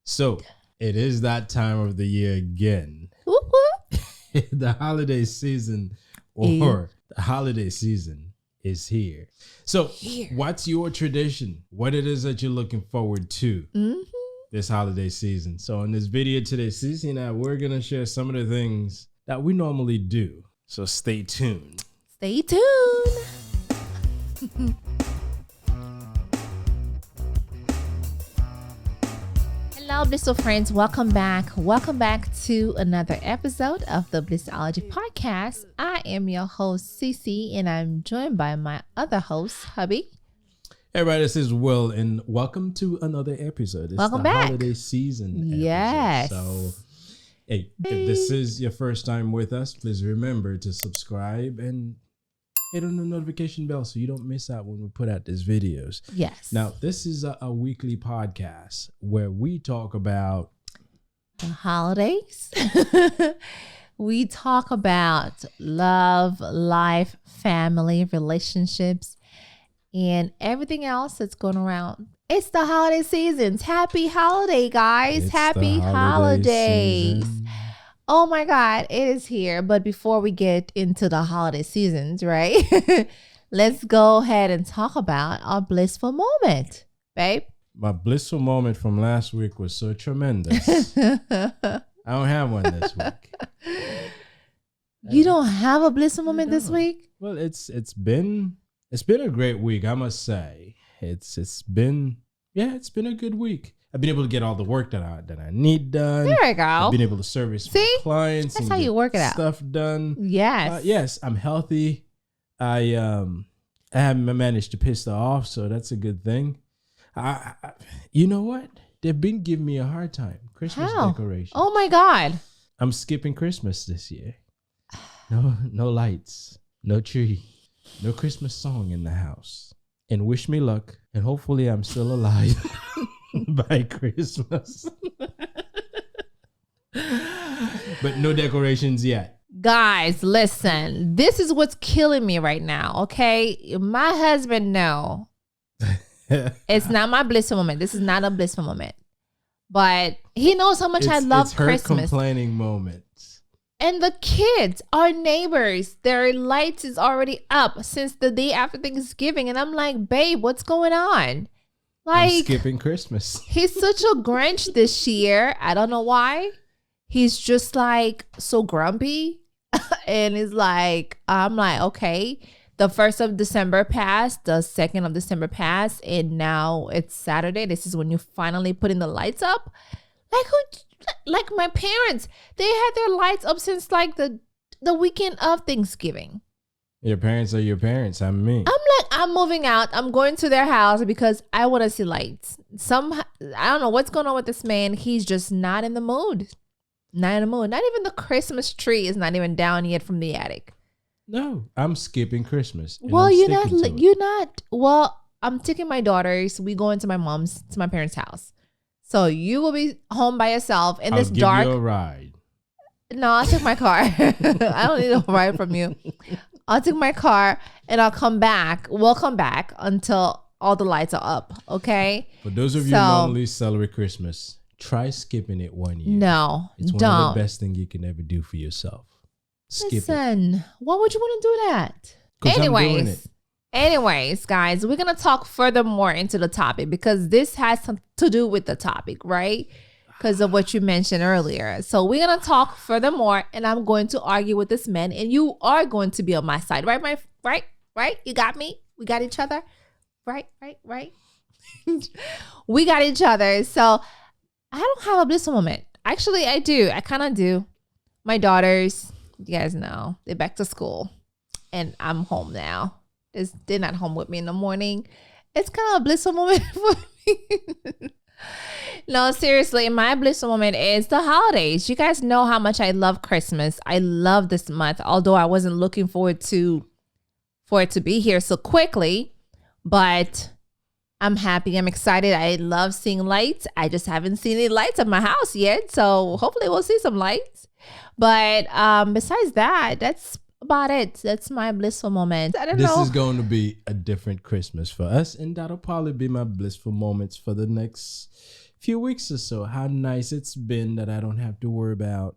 So it is that time of the year again. Whoop, whoop. The holiday season the holiday season is here. So what's your tradition? What it is that you're looking forward to this holiday season? So in this video today, Cece and I, we're going to share some of the things that we normally do. So stay tuned. Stay tuned. Hello, Blissful friends. Welcome back. Welcome back to another episode of the Blissology podcast. I am your host, Cece, and I'm joined by my other host, Hubby. Hey, everybody, this is Will, and welcome to another episode. It's welcome the back. Holiday season episode. Yes. So, hey, if this is your first time with us, please remember to subscribe and hit on the notification bell so you don't miss out when we put out these videos. Yes. Now, this is a weekly podcast where we talk about the holidays. We talk about love, life, family, relationships, and everything else that's going around. It's the holiday seasons. Happy holiday, guys. Happy holidays. Season. Oh my God, it is here. But before we get into the holiday seasons, right? Let's go ahead and talk about our blissful moment, babe. My blissful moment from last week was so tremendous. I don't have one this week. You don't have a blissful moment this week? Well, it's been a great week, I must say. It's been a good week. I've been able to get all the work that I need done. There we go. I've been able to service my clients. That's and how you work it out. Stuff done. Yes. Yes, I'm healthy. I haven't managed to piss her off, so that's a good thing. I you know what? They've been giving me a hard time. Christmas decoration. Oh my God. I'm skipping Christmas this year. No lights, no tree, no Christmas song in the house. And wish me luck. And hopefully I'm still alive by Christmas. But no decorations yet. Guys, listen. This is what's killing me right now, okay? My husband know. It's not my blissful moment. This is not a blissful moment. But he knows how much I love it's her Christmas. Complaining moment. And the kids, our neighbors, their lights is already up since the day after Thanksgiving. And I'm like, babe, what's going on? Like, I'm skipping Christmas. He's such a Grinch this year. I don't know why. He's just like so grumpy. And it's like, I'm like, okay. The 1st of December passed. The 2nd of December passed. And now it's Saturday. This is when you're finally putting the lights up. Like my parents, they had their lights up since like the weekend of Thanksgiving. Your parents are your parents. I'm me. I'm moving out. I'm going to their house because I want to see lights. I don't know what's going on with this man. He's just not in the mood. Not in the mood. Not even the Christmas tree is not even down yet from the attic. No, I'm skipping Christmas. Well, you're not. Well, I'm taking my daughters. We go into my parents' house. So you will be home by yourself in this dark. I'll give you a ride. No, I'll take my car. I don't need a ride from you. I'll take my car and I'll come back. We'll come back until all the lights are up. Okay. For those of you who normally celebrate Christmas, try skipping it one year. No, it's one of the best things you can ever do for yourself. Listen, why would you want to do that? Anyways, guys, we're going to talk furthermore into the topic because this has to do with the topic, right? Because of what you mentioned earlier. So we're going to talk furthermore and I'm going to argue with this man and you are going to be on my side, right? Right? You got me? We got each other? Right? We got each other. So I don't have a blissful moment. Actually, I do. I kind of do. My daughters, you guys know, they're back to school and I'm home now. They're not home with me in the morning. It's kind of a blissful moment for me. No, seriously, my blissful moment is the holidays. You guys know how much I love Christmas. I love this month, although I wasn't looking forward for it to be here so quickly. But I'm happy. I'm excited. I love seeing lights. I just haven't seen any lights at my house yet. So hopefully we'll see some lights. But besides that, that's about it. That's my blissful moment. I don't know. This is going to be a different Christmas for us, and that'll probably be my blissful moments for the next few weeks or so, how nice it's been that I don't have to worry about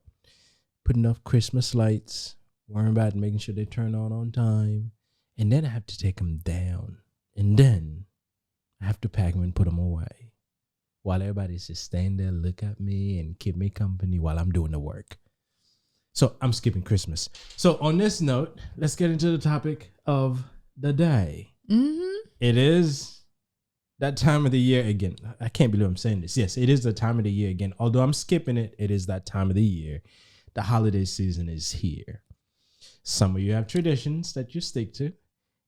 putting up Christmas lights, worrying about making sure they turn on time, and then I have to take them down, and then I have to pack them and put them away, while everybody's just staying there, look at me and keep me company while I'm doing the work. So I'm skipping Christmas. So on this note, let's get into the topic of the day. It is that time of the year again. I can't believe I'm saying this. Yes, it is the time of the year again. Although I'm skipping it, it is that time of the year. The holiday season is here. Some of you have traditions that you stick to,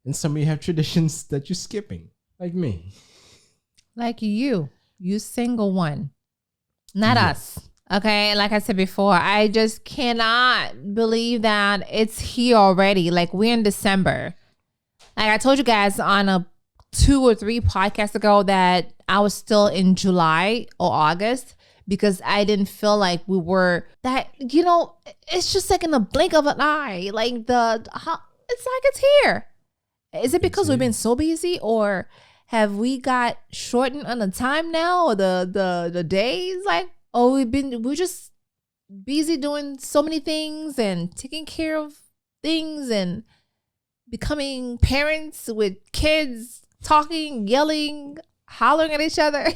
and some of you have traditions that you're skipping, like me. Like you single one, not us. Okay, like I said before, I just cannot believe that it's here already. Like, we're in December. Like I told you guys on a 2 or 3 podcasts ago that I was still in July or August because I didn't feel like we were that, it's just like in the blink of an eye. Like it's like it's here. Is it because we've been so busy, or have we got shortened on the time now, or the days? Like, oh, we're just busy doing so many things and taking care of things and becoming parents with kids, talking, yelling, hollering at each other.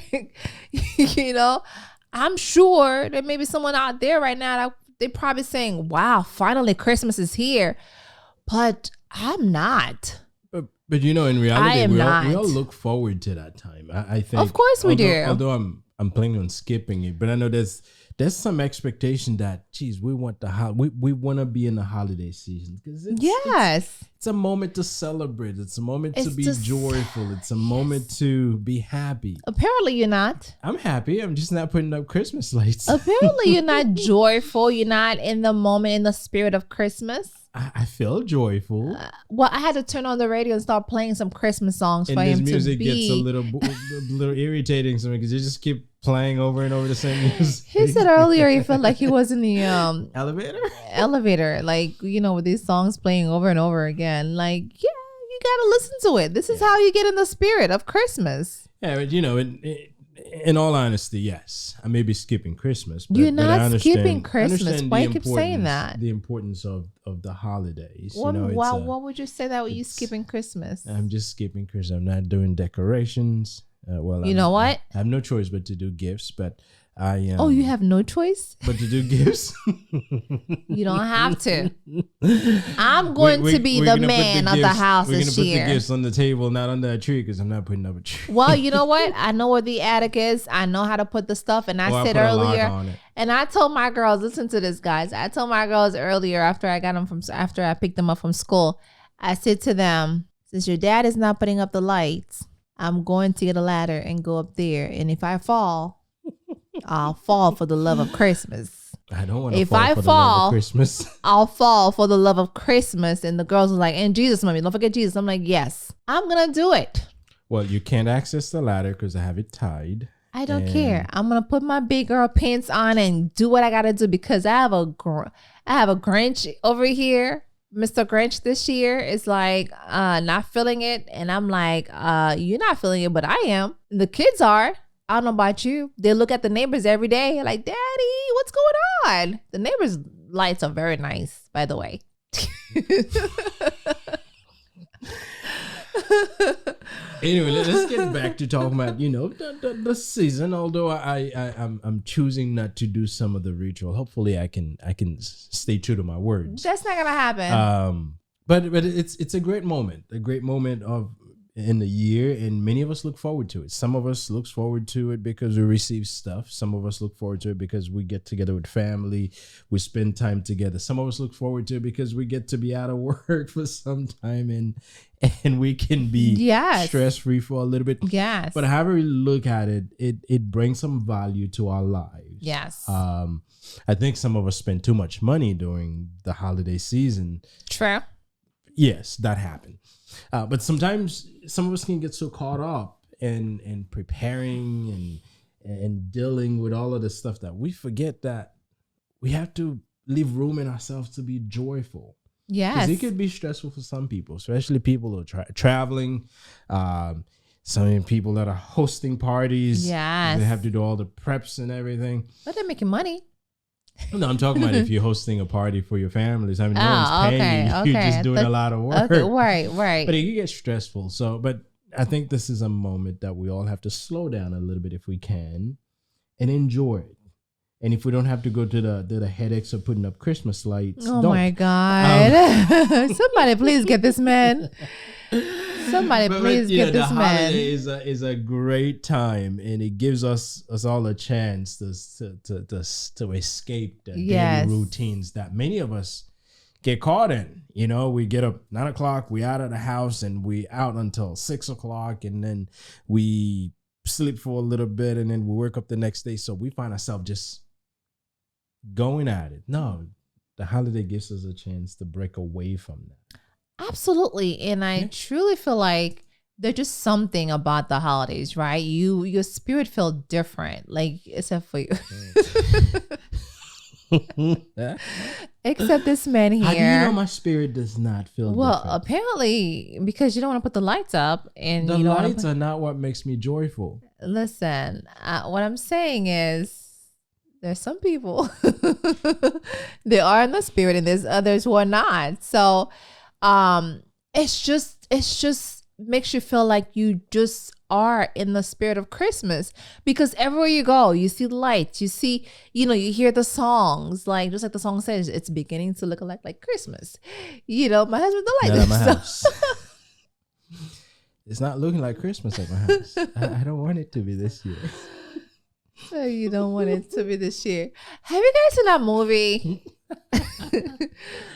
I'm sure there may be someone out there right now that they're probably saying, wow, finally Christmas is here. But I'm not. But in reality, we all look forward to that time. I think, of course we do. Although I'm planning on skipping it, but I know there's some expectation that, geez, we want we want to be in the holiday season because it's a moment to celebrate. It's a moment to be joyful. It's a moment to be happy. Apparently, you're not. I'm happy. I'm just not putting up Christmas lights. Apparently, you're not joyful. You're not in the moment, in the spirit of Christmas. I feel joyful. Well, I had to turn on the radio and start playing some Christmas songs for him to be. And this music gets a little irritating to me because you just keep playing over and over the same music. He said earlier he felt like he was in the elevator, like, with these songs playing over and over again. Like, yeah, you gotta listen to it. This is how you get in the spirit of Christmas. Yeah, but in all honesty, yes, I may be skipping Christmas. But, you're not skipping Christmas. Why you keep saying that? The importance of the holidays. What would you say that you skipping Christmas? I'm just skipping Christmas. I'm not doing decorations. What? I have no choice but to do gifts, but I am. Oh, you have no choice but to do gifts. You don't have to. I'm going to be the man of the house this year. We're gonna put the gifts on the table, not under a tree, because I'm not putting up a tree. Well, you know what? I know where the attic is. I know how to put the stuff, and I said earlier. And I told my girls, listen to this, guys. I told my girls earlier after I picked them up from school. I said to them, since your dad is not putting up the lights, I'm going to get a ladder and go up there. And if I fall, I'll fall for the love of Christmas. I don't want to fall for the love of Christmas. I'll fall for the love of Christmas. And the girls are like, and Jesus, mommy, don't forget Jesus. I'm like, yes, I'm going to do it. Well, you can't access the ladder because I have it tied. I don't care. I'm going to put my big girl pants on and do what I got to do because I have a Grinch over here. Mr. Grinch this year is like not feeling it. And I'm like, you're not feeling it, but I am. And the kids are. I don't know about you. They look at the neighbors every day like, Daddy, what's going on? The neighbors' lights are very nice, by the way. Anyway, let's get back to talking about, the season. Although I'm choosing not to do some of the ritual. Hopefully I can stay true to my words. That's not gonna happen. But it's a great moment of in the year, and many of us look forward to it. Some of us looks forward to it because we receive stuff. Some of us look forward to it because we get together with family, we spend time together. Some of us look forward to it because we get to be out of work for some time and we can be stress-free for a little bit. Yes. But however we look at it, it brings some value to our lives. Yes. I think some of us spend too much money during the holiday season. True. Yes, that happened. But sometimes some of us can get so caught up in preparing and dealing with all of the stuff that we forget that we have to leave room in ourselves to be joyful. Yes. Because it could be stressful for some people, especially people who are traveling. so many people that are hosting parties. Yes. They have to do all the preps and everything. But they're making money. No, I'm talking about if you're hosting a party for your families. I mean, no one's paying you. You're just doing a lot of work. Okay, right. But it can get stressful. So, but I think this is a moment that we all have to slow down a little bit if we can and enjoy it. And if we don't have to go to the headaches of putting up Christmas lights, oh don't. My God! Somebody please get this man. Somebody please get this man. The holiday is a great time, and it gives us all a chance to escape the daily routines that many of us get caught in. You know, we get up 9 o'clock, we out of the house, and we out until 6 o'clock, and then we sleep for a little bit, and then we wake up the next day. So we find ourselves just going at it. No, the holiday gives us a chance to break away from that. Absolutely. And I truly feel like there's just something about the holidays, right? Your spirit feels different, like except for you. Except this man here. How do you know my spirit does not feel different? Apparently because you don't want to put the lights up, and the lights are not what makes me joyful. Listen, what I'm saying is there's some people they are in the spirit, and there's others who are not. So it's just makes you feel like you just are in the spirit of Christmas, because everywhere you go, you see lights, you see, you hear the songs, like just like the song says, it's beginning to look like Christmas. My husband don't like not this. At my house. It's not looking like Christmas at my house. I don't want it to be this year. So you don't want it to be this year. Have you guys seen that movie?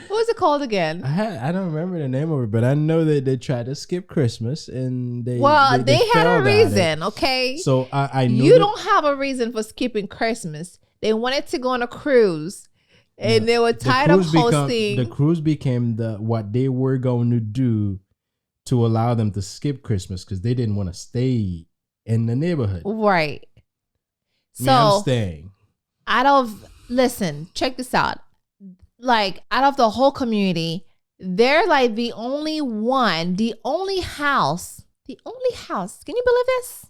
What was it called again? I don't remember the name of it, but I know that they tried to skip Christmas, and they had a reason. Okay, so I knew you don't have a reason for skipping Christmas. They wanted to go on a cruise, and they were tired of hosting. The cruise became what they were going to do to allow them to skip Christmas, because they didn't want to stay in the neighborhood. Right. So I'm staying. Listen, check this out. Like, out of the whole community, they're like the only house. Can you believe this?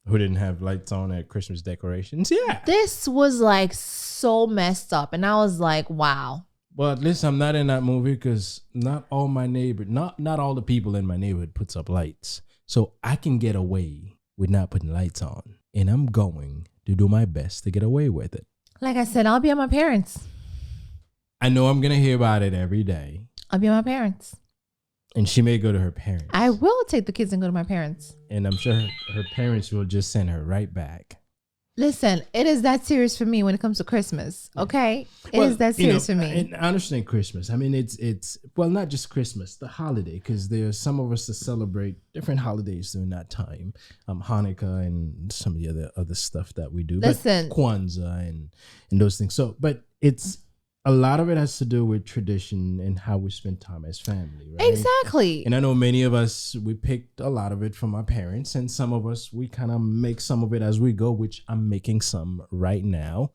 Who didn't have lights on at Christmas decorations? Yeah. This was like so messed up. And I was like, wow. Well, at least I'm not in that movie, because not all the people in my neighborhood puts up lights. So I can get away with not putting lights on. And I'm going to do my best to get away with it. Like I said, I'll be at my parents'. I know I'm going to hear about it every day. I'll be at my parents'. And she may go to her parents. I will take the kids and go to my parents'. And I'm sure her parents will just send her right back. Listen, it is that serious for me when it comes to Christmas. Okay? It is that serious for me. And I understand Christmas. I mean, it's not just Christmas, the holiday, because there's some of us that celebrate different holidays during that time. Hanukkah and some of the other stuff that we do. Listen. But Kwanzaa and those things. So, but it's a lot of it has to do with tradition and how we spend time as family, right? Exactly. And I know many of us, we picked a lot of it from our parents, and some of us, we kind of make some of it as we go, which I'm making some right now.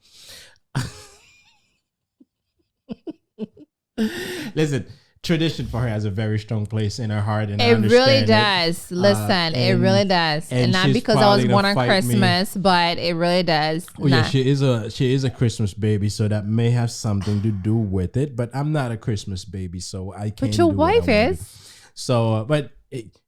Listen, tradition for her has a very strong place in her heart, and it really does. Listen, it really does, and not because I was born on Christmas, but it really does. Oh yeah, she is a Christmas baby, so that may have something to do with it. But I'm not a Christmas baby, so I can't. But your wife is. So,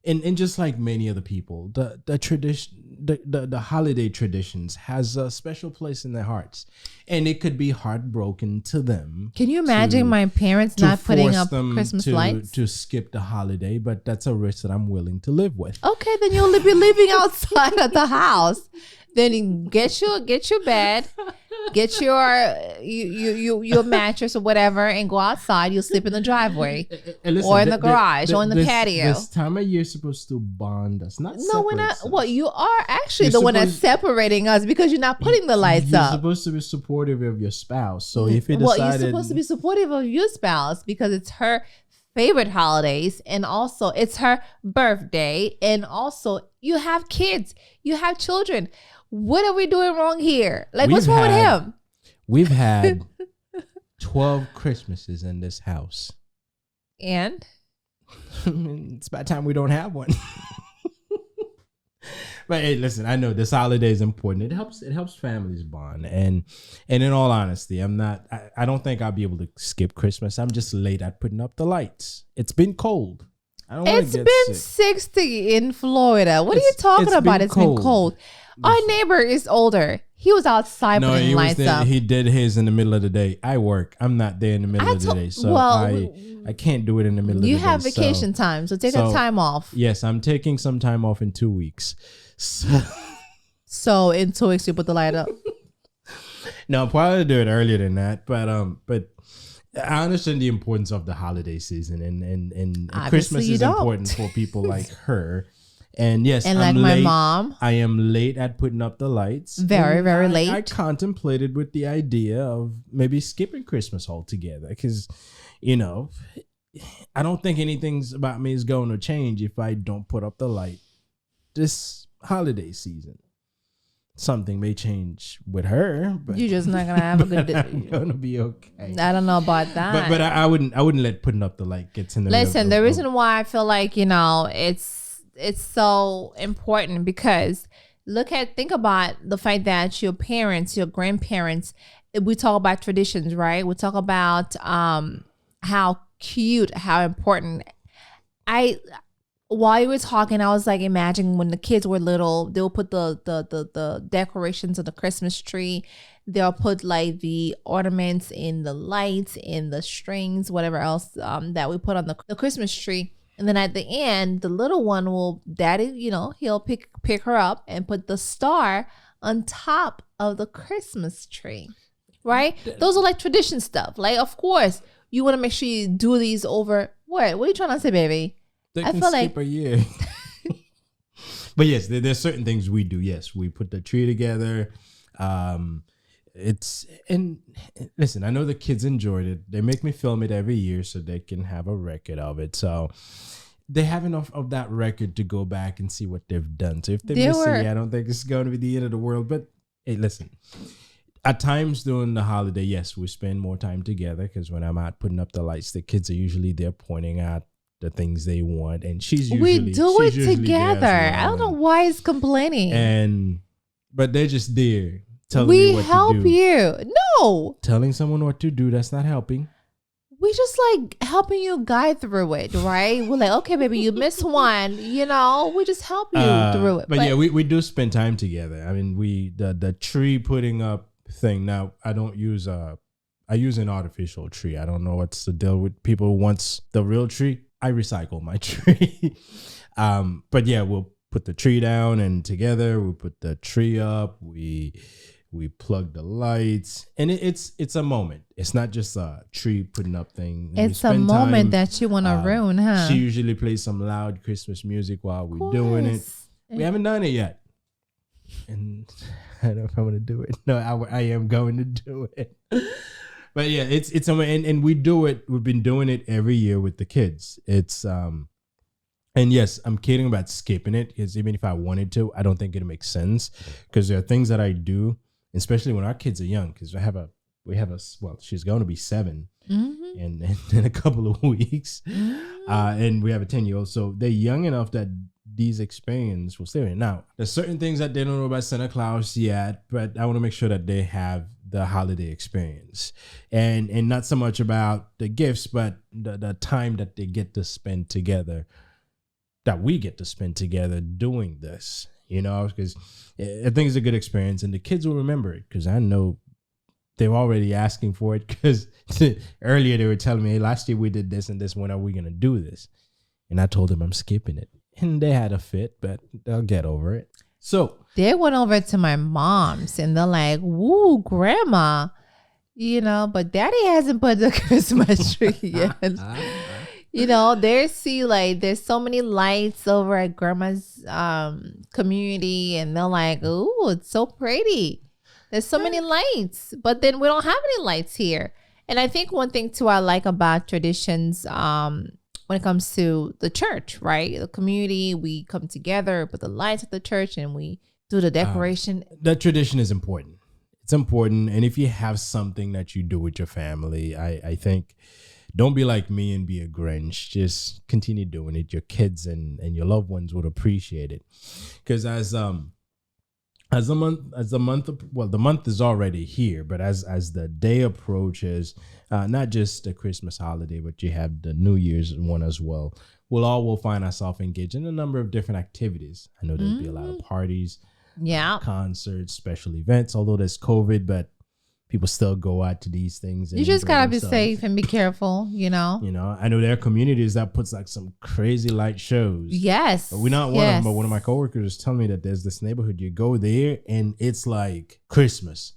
and just like many other people, the tradition, the holiday traditions has a special place in their hearts, and it could be heartbroken to them. Can you imagine my parents not putting up Christmas lights to skip the holiday? But that's a risk that I'm willing to live with. Okay, then you'll be living outside of the house. Then you get your bed, get your mattress or whatever, and go outside. You'll sleep in the driveway, listen, or in the garage, or in the patio. This time of year is supposed to bond us, not no, we're not. Well, you are actually the one that's separating us, because you're not putting the lights up. You're supposed to be supportive of your spouse. So if you decided, you're supposed to be supportive of your spouse, because it's her favorite holidays, and also it's her birthday, and also you have kids, you have children. What are we doing wrong here? Like, what's wrong with him? We've had 12 Christmases in this house. And? It's about time we don't have one. But hey, listen, I know this holiday is important. It helps families bond. And in all honesty, I don't think I'll be able to skip Christmas. I'm just late at putting up the lights. It's been cold. I don't want to get been sick. 60 in Florida. What are you talking about? It's been cold. Our neighbor is older. He was outside putting lights up. He did his in the middle of the day. I work. I'm not there in the middle of the day. So I can't do it in the middle of the day. You have vacation time, so take a time off. Yes, I'm taking some time off in 2 weeks. So in 2 weeks you put the light up. No, I'll probably do it earlier than that. But I understand the importance of the holiday season and Christmas is important for people like her. And yes, and I'm like late. my mom. I am late at putting up the lights. Very, very late. I contemplated with the idea of maybe skipping Christmas altogether because, I don't think anything's about me is going to change if I don't put up the light this holiday season. Something may change with her, but you're just not gonna have a good day. I'm gonna be okay. I don't know about that. But I wouldn't let putting up the light get in the Listen, the reason why I feel like it's so important because think about the fact that your parents, your grandparents, we talk about traditions, right? We talk about how cute, how important. While you were talking, I was like, imagine when the kids were little, they'll put the decorations of the Christmas tree. They'll put like the ornaments in the lights, in the strings, whatever else that we put on the Christmas tree. And then at the end, the little one he'll pick her up and put the star on top of the Christmas tree, right? Those are like tradition stuff. Like, of course, you want to make sure you do these over. What are you trying to say, baby? They can skip a year. But yes, there's certain things we do. Yes, we put the tree together. And listen, I know the kids enjoyed it. They make me film it every year so they can have a record of it. So they have enough of that record to go back and see what they've done. So if they miss it, I don't think it's going to be the end of the world. But hey, listen, at times during the holiday, yes, we spend more time together because when I'm out putting up the lights, the kids are usually there pointing out the things they want, and we do it together. I don't know why he's complaining. But they're just there telling me what to do. We help you. No, telling someone what to do, that's not helping. We just like helping you guide through it, right? We're like, okay, baby, you missed one. We just help you through it. But yeah, we do spend time together. I mean, the tree putting up thing. Now, I use an artificial tree. I don't know what's the deal with people who wants the real tree. I recycle my tree. But yeah, we'll put the tree down and together we'll put the tree up. We plug the lights and it's a moment. It's not just a tree putting up thing. It's a moment that you want to ruin, huh? She usually plays some loud Christmas music while we're doing it. We haven't done it yet. And I don't know if I'm going to do it. No, I am going to do it. But yeah, it's and we do it. We've been doing it every year with the kids. It's and yes, I'm kidding about skipping it because even if I wanted to, I don't think it'll make sense because there are things that I do, especially when our kids are young. Because she's going to be 7 in a couple of weeks, and we have a 10-year-old, so they're young enough that these experiences will stay with. Now, there's certain things that they don't know about Santa Claus yet, but I want to make sure that they have the holiday experience and not so much about the gifts, but the time that they get to spend together, that we get to spend together doing this, because I think it's a good experience and the kids will remember it because I know they're already asking for it because earlier they were telling me, hey, last year we did this and this. When are we going to do this? And I told them I'm skipping it. And they had a fit, but they'll get over it. So they went over to my mom's and they're like, woo, grandma, but daddy hasn't put the Christmas tree yet. They see like there's so many lights over at grandma's community and they're like, ooh, it's so pretty. There's so many lights, but then we don't have any lights here. And I think one thing too I like about traditions when it comes to the church, right? The community, we come together, put the lights at the church, and we do the decoration. That tradition is important. It's important. And if you have something that you do with your family, I think Don't be like me and be a Grinch. Just continue doing it. Your kids and your loved ones would appreciate it. Because as the month is already here, but as the day approaches, not just the Christmas holiday, but you have the New Year's one as well. We'll find ourselves engaged in a number of different activities. I know there'll be a lot of parties, concerts, special events, although there's COVID, but people still go out to these things. You just gotta be safe and be careful, You know, I know there are communities that puts like some crazy light shows. Yes. But we're not one of them, but one of my coworkers was telling me that there's this neighborhood, you go there and it's like Christmas.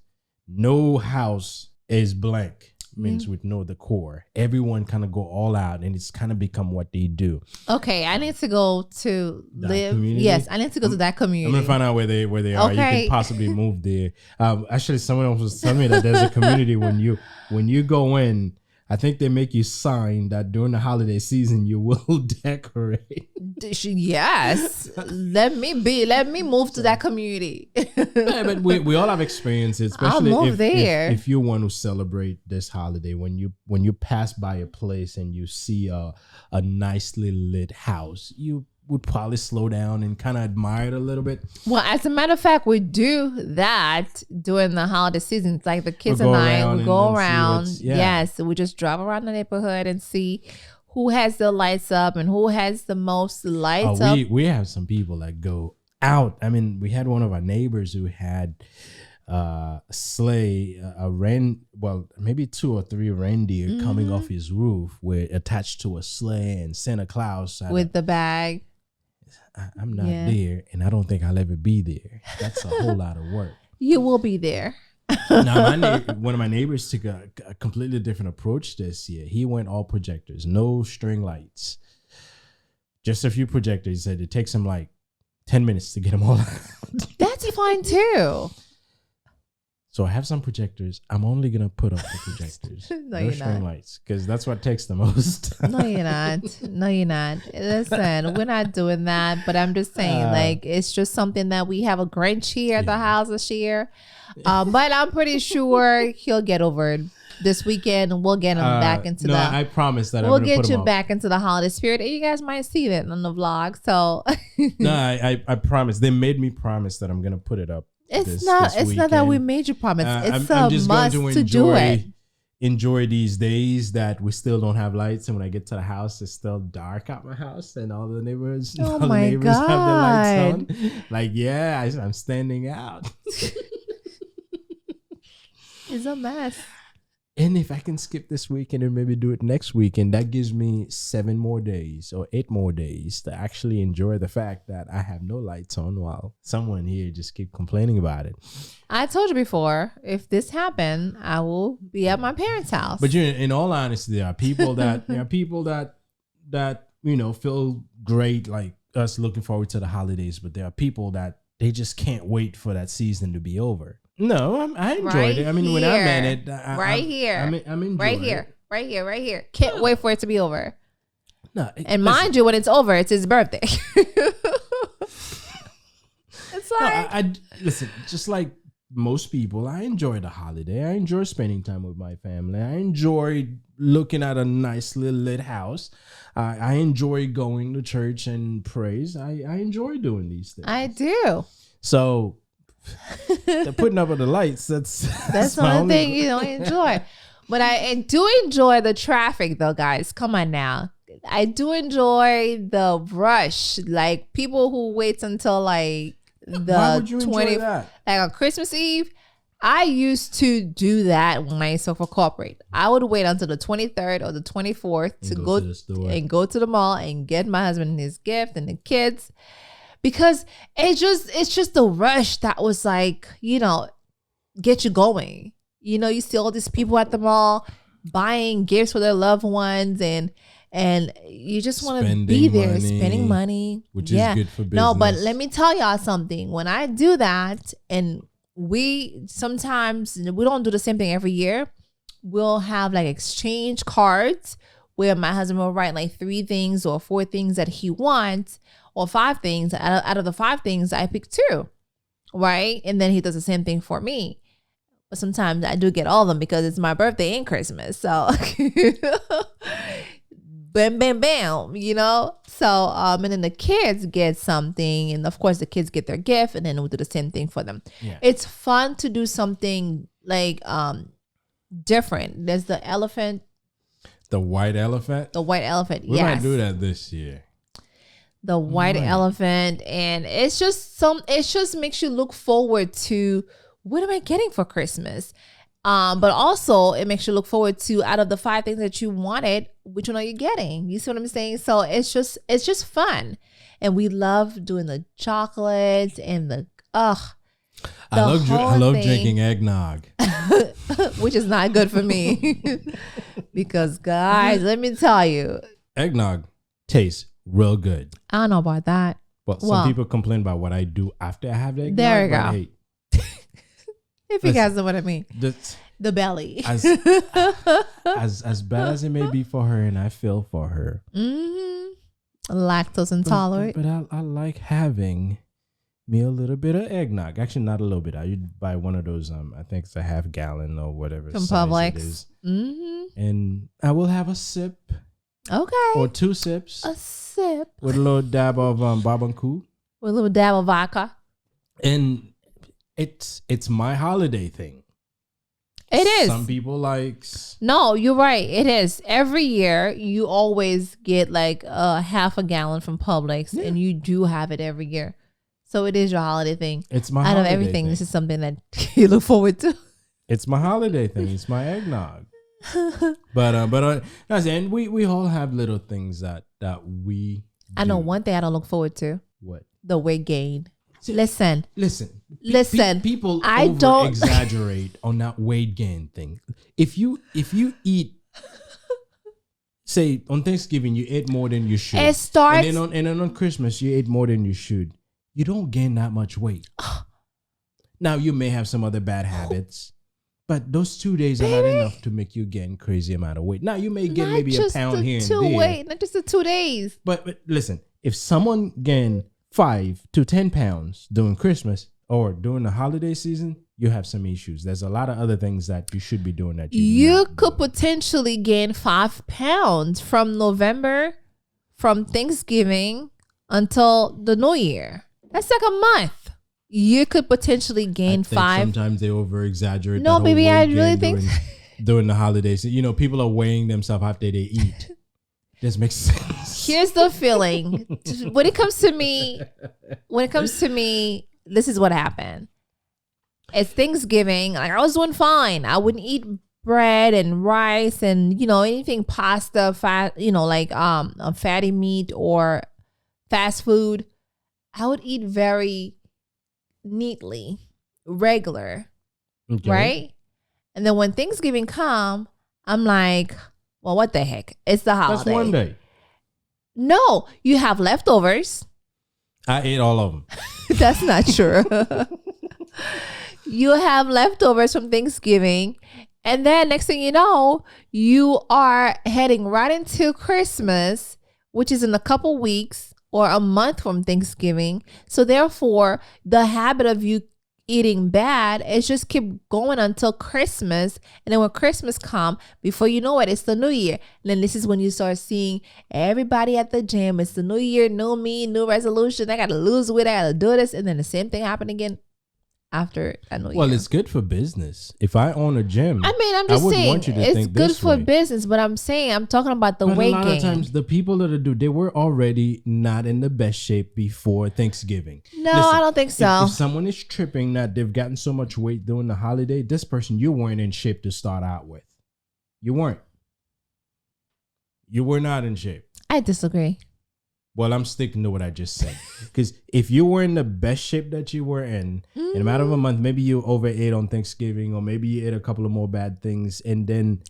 No house is blank. Means with no decor. Everyone kind of go all out, and it's kind of become what they do. Okay, I need to go to that live. Community? Yes, I need to go to that community. I'm gonna find out where they are. You can possibly move there. Actually, someone else was telling me that there's a community when you go in. I think they make you sign that during the holiday season you will decorate. Yes, let me move to that community. Yeah, but we all have experience, especially if you want to celebrate this holiday. When you pass by a place and you see a nicely lit house, you would probably slow down and kind of admire it a little bit. Well, as a matter of fact, we do that during the holiday season. It's like the kids and I, we go around. Yes, we just drive around the neighborhood and see who has the lights up and who has the most lights up. We have some people that go out. I mean, we had one of our neighbors who had a sleigh, maybe 2 or 3 reindeer coming off his roof, were attached to a sleigh, and Santa Claus with the bag. I'm not there, and I don't think I'll ever be there. That's a whole lot of work. You will be there. Now, one of my neighbors took a completely different approach this year. He went all projectors, no string lights, just a few projectors. He said it takes him like 10 minutes to get them all out. That's fine too. So I have some projectors. I'm only going to put up the projectors. No string lights, because that's what takes the most. No, you're not. No, you're not. Listen, we're not doing that. But I'm just saying, it's just something that we have a Grinch here at the house this year. But I'm pretty sure he'll get over it this weekend. We'll get him back into I promise that we'll get you back into the holiday spirit. And you guys might see that on the vlog. So no, I promise. They made me promise that I'm going to put it up. It's not that we made you promise. It's I'm just must going to do it. Enjoy these days that we still don't have lights, and when I get to the house, it's still dark at my house, and all the neighbors, have their lights on. Like, I'm standing out. It's a mess. And if I can skip this weekend and maybe do it next weekend, that gives me 7 more days or 8 more days to actually enjoy the fact that I have no lights on while someone here just keep complaining about it. I told you before, if this happened, I will be at my parents' house. But in all honesty, there are people that feel great, like us looking forward to the holidays, but there are people that they just can't wait for that season to be over. No, I enjoyed it. I mean, when I'm in it, I'm enjoying it. Right here. Can't wait for it to be over. No, mind you, when it's over, it's his birthday. It's like listen. Just like most people, I enjoy the holiday. I enjoy spending time with my family. I enjoy looking at a nicely lit house. I enjoy going to church and praise. I enjoy doing these things. I do. So. The putting up of the lights, that's the only thing you don't enjoy. But I do enjoy the traffic though, guys. Come on now. I do enjoy the rush. Like people who wait until like the 20th, like on Christmas Eve. I used to do that when I used to work for corporate. I would wait until the 23rd or the 24th to go to the store and go to the mall and get my husband his gift and the kids. Because it's just the rush that was like, get you going. You see all these people at the mall buying gifts for their loved ones and you just want to be there spending money. Which is good for business. No, but let me tell y'all something. When I do that, and sometimes we don't do the same thing every year. We'll have like exchange cards where my husband will write like 3 things or 4 things that he wants. Or 5 things. Out of the 5 things, I pick 2, right? And then he does the same thing for me. But sometimes I do get all of them because it's my birthday and Christmas. So bam, bam, bam, you know? So, and then the kids get something. And of course the kids get their gift and then we'll do the same thing for them. Yeah. It's fun to do something like different. There's the elephant. The white elephant? The white elephant, We yes. might do that this year. The white elephant. And it just makes you look forward to what am I getting for Christmas? But also it makes you look forward to out of the 5 things that you wanted, which one are you getting? You see what I'm saying? So it's just fun. And we love doing the chocolates and the I love drinking eggnog. which is not good for me. Because guys, let me tell you. Eggnog tastes real good. I don't know about that. But some people complain about what I do after I have the eggnog. There you go. Hey, if you guys know what I mean. The belly. As bad as it may be for her, and I feel for her. Mm-hmm. Lactose intolerant. But I like having me a little bit of eggnog. Actually, not a little bit. I buy one of those. I think it's a half gallon or whatever from size Publix. it is. Mm-hmm. And I will have a sip. Okay. Or 2 sips. A sip. With a little dab of barbecue. With a little dab of vodka. And it's my holiday thing. It is. Some people likes. No, you're right. It is. Every year, you always get like half a gallon from Publix, and you do have it every year. So it is your holiday thing. It's my out holiday of everything. thing. This is something that you look forward to. It's my holiday thing. It's my eggnog. but and we all have little things that we. I know one thing I don't look forward to. What? The weight gain. See, Listen. People I don't exaggerate on that weight gain thing. If you eat, say on Thanksgiving you ate more than you should. It starts, and then on Christmas you ate more than you should. You don't gain that much weight. Now you may have some other bad habits, but those 2 days are not enough to make you gain crazy amount of weight. Now you may gain maybe a pound here and there. Not just the 2 days. But listen, if someone gained 5 to 10 pounds during Christmas or during the holiday season, you have some issues. There's a lot of other things that you should be doing that you could potentially gain 5 pounds from Thanksgiving until the New Year. That's like a month. You could potentially gain 5. Sometimes they over exaggerate. No, baby, I really think during the holidays, people are weighing themselves after they eat. This makes sense. Here's the feeling. When it comes to me, this is what happened. It's Thanksgiving. Like I was doing fine. I wouldn't eat bread and rice and anything pasta, fat, like fatty meat or fast food. I would eat very neatly, regular, right? And then when Thanksgiving come, I'm like, well, what the heck? It's the holiday. That's one day. No, you have leftovers. I ate all of them. That's not true. You have leftovers from Thanksgiving. And then next thing you know, you are heading right into Christmas, which is in a couple weeks or a month from Thanksgiving. So therefore, the habit of you eating bad is just keep going until Christmas. And then when Christmas come, before you know it, it's the New Year. And then this is when you start seeing everybody at the gym. It's the New Year, new me, new resolution. I got to lose weight. I got to do this. And then the same thing happen again after a New Year. Well, it's good for business. If I own a gym, I'm just saying, want you to it's think good this for way. business. But I'm talking about the weight gain. A lot of times, the people that they were already not in the best shape before Thanksgiving. No, I don't think so. If someone is tripping that they've gotten so much weight during the holiday, this person you weren't in shape to start out with. You weren't. You were not in shape. I disagree. Well, I'm sticking to what I just said. Because if you were in the best shape that you were in a matter of a month, maybe you overate on Thanksgiving, or maybe you ate a couple of more bad things, and then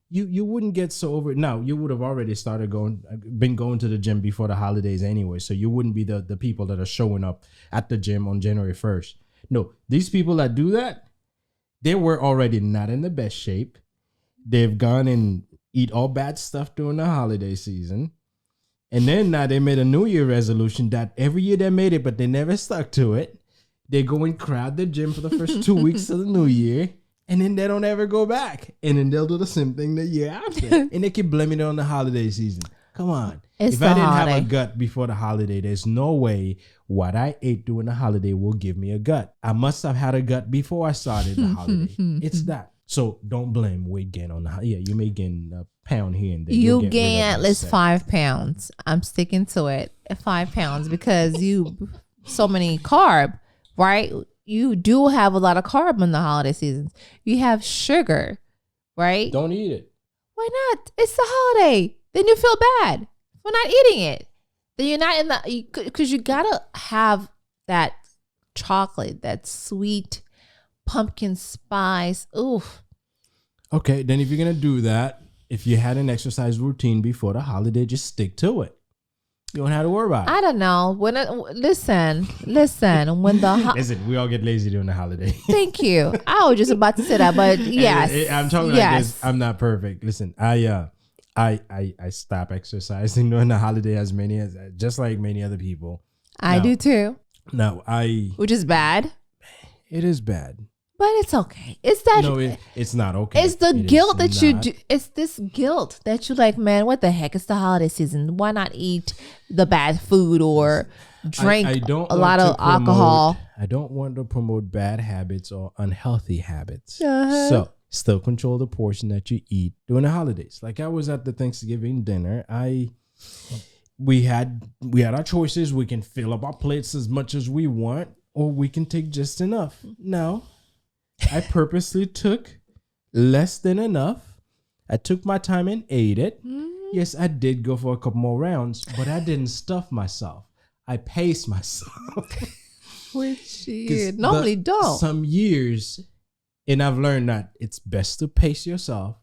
you wouldn't get so over. Now you would have already been going to the gym before the holidays anyway, so you wouldn't be the people that are showing up at the gym on January 1st. No, these people that do that, they were already not in the best shape. They've gone and eat all bad stuff during the holiday season. And then now they made a New Year resolution that every year they made it, but they never stuck to it. They go and crowd the gym for the first 2 weeks of the new year. And then they don't ever go back. And then they'll do the same thing the year after. And they keep blaming it on the holiday season. Come on. If I didn't have a gut before the holiday, there's no way what I ate during the holiday will give me a gut. I must have had a gut before I started the holiday. It's that. So don't blame weight gain on the holiday. Yeah, you may gain a pound here and there. You gain at least 5 pounds. I'm sticking to it. 5 pounds because you so many carb, right? You do have a lot of carb in the holiday seasons. You have sugar, right? Don't eat it. Why not? It's the holiday. Then you feel bad for not eating it. Then you're not in the, because you gotta have that chocolate, that sweet pumpkin spice. Oof. Okay, then if you're gonna do that, if you had an exercise routine before the holiday, just stick to it. You don't have to worry about it. I don't know. Listen. When listen, we all get lazy during the holiday. Thank you. I was just about to say that, but yes, I'm talking like this. I'm not perfect. Listen, I stop exercising during the holiday just like many other people. I do too. No, which is bad. It is bad. But it's okay. It's that. No, it's not okay. It's the guilt that you do. It's this guilt that you like, man, what the heck? It's the holiday season. Why not eat the bad food or drink a lot of alcohol? I don't want to promote bad habits or unhealthy habits. So still control the portion that you eat during the holidays. Like I was at the Thanksgiving dinner. We had our choices. We can fill up our plates as much as we want, or we can take just enough. No. I purposely took less than enough. I took my time and ate it. Yes, I did go for a couple more rounds, but I didn't stuff myself. I paced myself. Which you normally don't. Some years, and I've learned that it's best to pace yourself.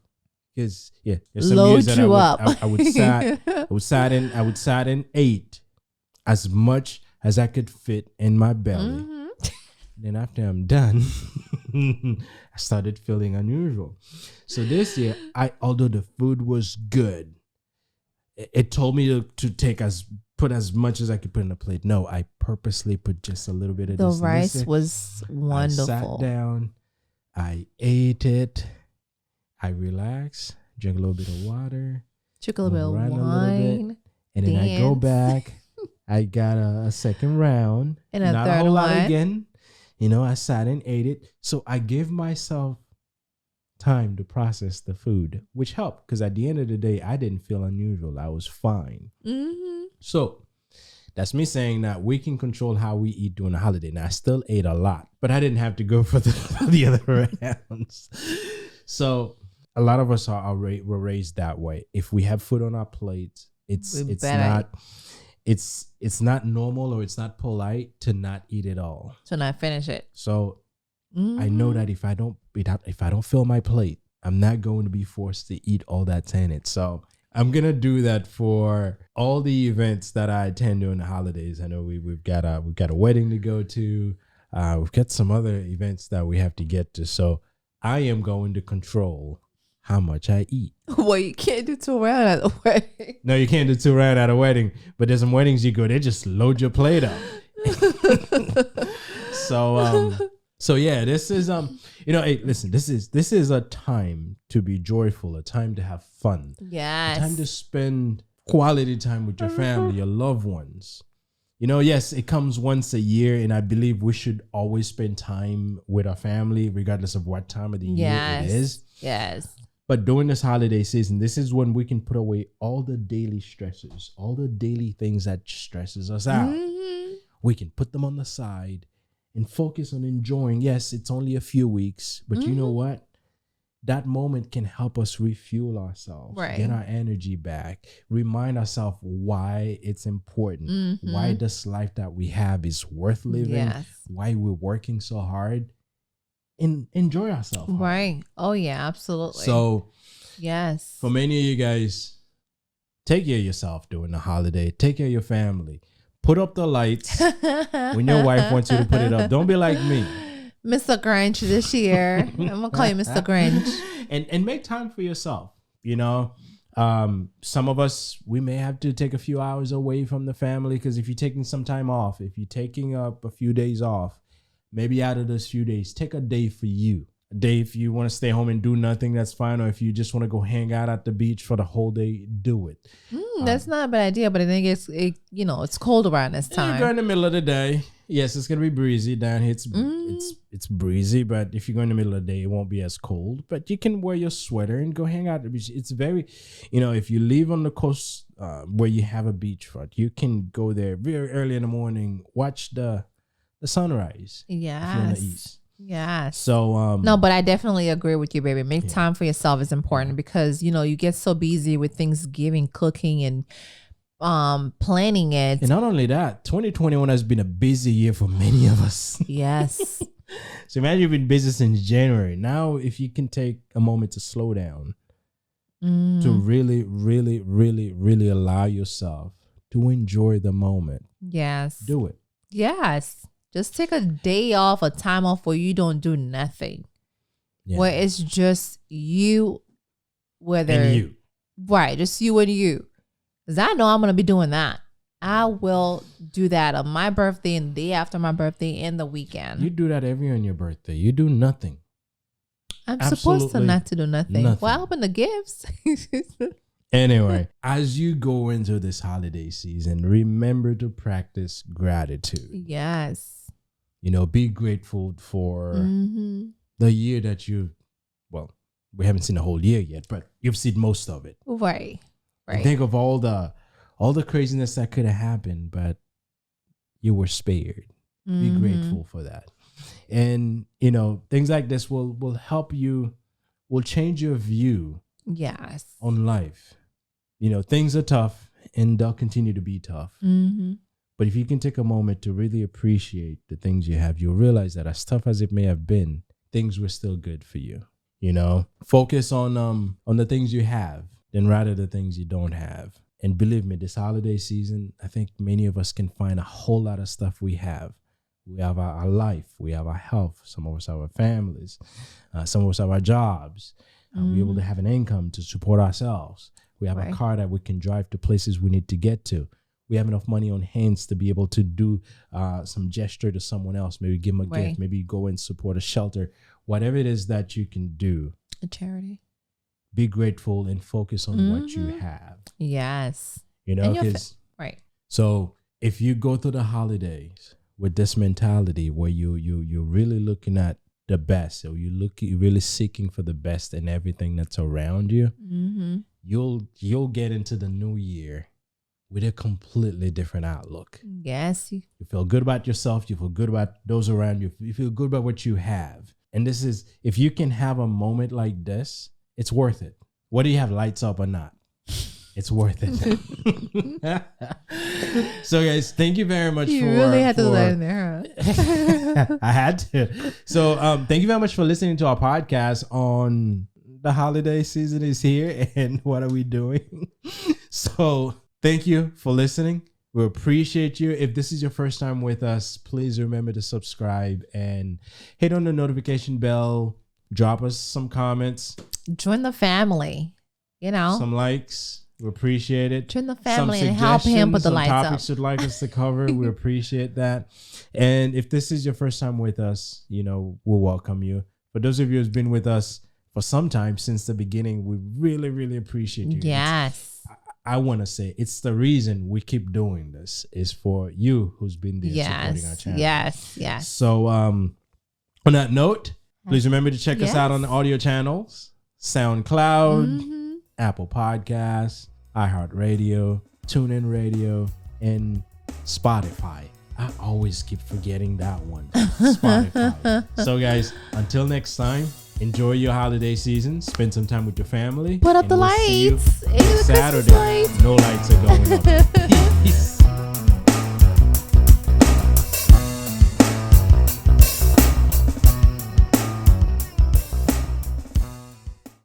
Because there's some years that I would sat and ate as much as I could fit in my belly. Then after I'm done, I started feeling unusual. So this year, although the food was good, it told me to put as much as I could put in the plate. No, I purposely put just a little bit of this. The rice was wonderful. I sat down, I ate it, I relaxed, drank a little bit of water, took a little bit of wine, and then I go back. I got a second round, and not a whole lot one again. I sat and ate it. So I gave myself time to process the food, which helped because at the end of the day, I didn't feel unusual. I was fine. So that's me saying that we can control how we eat during the holiday. Now, I still ate a lot, but I didn't have to go for the other rounds. So a lot of us were raised that way. If we have food on our plates, it's not normal or it's not polite to not eat it all. To not finish it. So I know that if I don't fill my plate, I'm not going to be forced to eat all that's in it. So I'm gonna do that for all the events that I attend during the holidays. I know we've got a wedding to go to. We've got some other events that we have to get to. So I am going to control how much I eat. Well, you can't do 2 rounds at a wedding. No, you can't do 2 rounds at a wedding. But there's some weddings you go, they just load your plate up. So yeah, this is hey, listen, this is a time to be joyful, a time to have fun. Yes. A time to spend quality time with your family, your loved ones. Yes, it comes once a year, and I believe we should always spend time with our family, regardless of what time of the year it is. Yes. But during this holiday season, this is when we can put away all the daily stressors, all the daily things that stresses us out. We can put them on the side and focus on enjoying. Yes, it's only a few weeks, but you know what? That moment can help us refuel ourselves, get our energy back, remind ourselves why it's important, why this life that we have is worth living, why we're working so hard. And enjoy ourselves. Right. Oh, yeah, absolutely. So, yes. For many of you guys, take care of yourself during the holiday. Take care of your family. Put up the lights when your wife wants you to put it up. Don't be like me. Mr. Grinch this year. I'm going to call you Mr. Grinch. And make time for yourself. Some of us, we may have to take a few hours away from the family because if you're taking some time off, if you're taking up a few days off, maybe out of those few days, take a day for you. A day if you want to stay home and do nothing, that's fine. Or if you just want to go hang out at the beach for the whole day, do it. That's not a bad idea, but I think it's cold around this time. You go in the middle of the day. Yes, it's gonna be breezy down here. It's breezy, but if you go in the middle of the day, it won't be as cold. But you can wear your sweater and go hang out at the beach. It's very, if you live on the coast where you have a beachfront, you can go there very early in the morning, watch the sunrise. Yes. If you're in the east. Yes. So no, but I definitely agree with you, baby. Make time for yourself is important because you get so busy with Thanksgiving, cooking, and planning it. And not only that, 2021 has been a busy year for many of us. Yes. So imagine you've been busy since January. Now, if you can take a moment to slow down, to really, really, really, really allow yourself to enjoy the moment. Yes. Do it. Yes. Just take a day off, a time off where you don't do nothing. Yeah. Where it's just you, and you. Right, just you and you. Because I know I'm going to be doing that. I will do that on my birthday and the day after my birthday and the weekend. You do that every year on your birthday. You do nothing. I'm supposed to not to do nothing. Well, I open the gifts. Anyway, as you go into this holiday season, remember to practice gratitude. Yes. Be grateful for the year that we haven't seen the whole year yet, but you've seen most of it. Right. And think of all the craziness that could have happened, but you were spared. Be grateful for that. And, things like this will help you, will change your view on life. Things are tough and they'll continue to be tough. But if you can take a moment to really appreciate the things you have, you'll realize that as tough as it may have been, things were still good for you. Focus on the things you have than rather the things you don't have. And believe me, this holiday season, I think many of us can find a whole lot of stuff we have. We have our life. We have our health. Some of us have our families. Some of us have our jobs. We're able to have an income to support ourselves. We have a car that we can drive to places we need to get to. We have enough money on hands to be able to do some gesture to someone else. Maybe give them a gift. Maybe go and support a shelter. Whatever it is that you can do. A charity. Be grateful and focus on what you have. Yes. Right. So if you go through the holidays with this mentality where you're really looking at the best, or you're really seeking for the best in everything that's around you, you'll get into the new year with a completely different outlook. Yes. You feel good about yourself. You feel good about those around you. You feel good about what you have. And this is, if you can have a moment like this, it's worth it. Whether you have lights up or not, it's worth it. So guys, thank you very much. You really had to let in there, huh? I had to. So thank you very much for listening to our podcast on the holiday season is here and what are we doing? So thank you for listening. We appreciate you. If this is your first time with us, please remember to subscribe and hit on the notification bell. Drop us some comments. Join the family. Some likes. We appreciate it. Join the family and help him put the lights up. Some topics you'd like us to cover. We appreciate that. And if this is your first time with us, we'll welcome you. For those of you who's been with us for some time since the beginning, we really, really appreciate you. Yes. I want to say it's the reason we keep doing this is for you who's been there supporting our channel. Yes. So on that note, please remember to check us out on the audio channels, SoundCloud, Apple Podcasts, iHeartRadio, TuneIn Radio, and Spotify. I always keep forgetting that one. Spotify. So guys, until next time, enjoy your holiday season. Spend some time with your family. Put up the lights. Saturday, no lights are going up.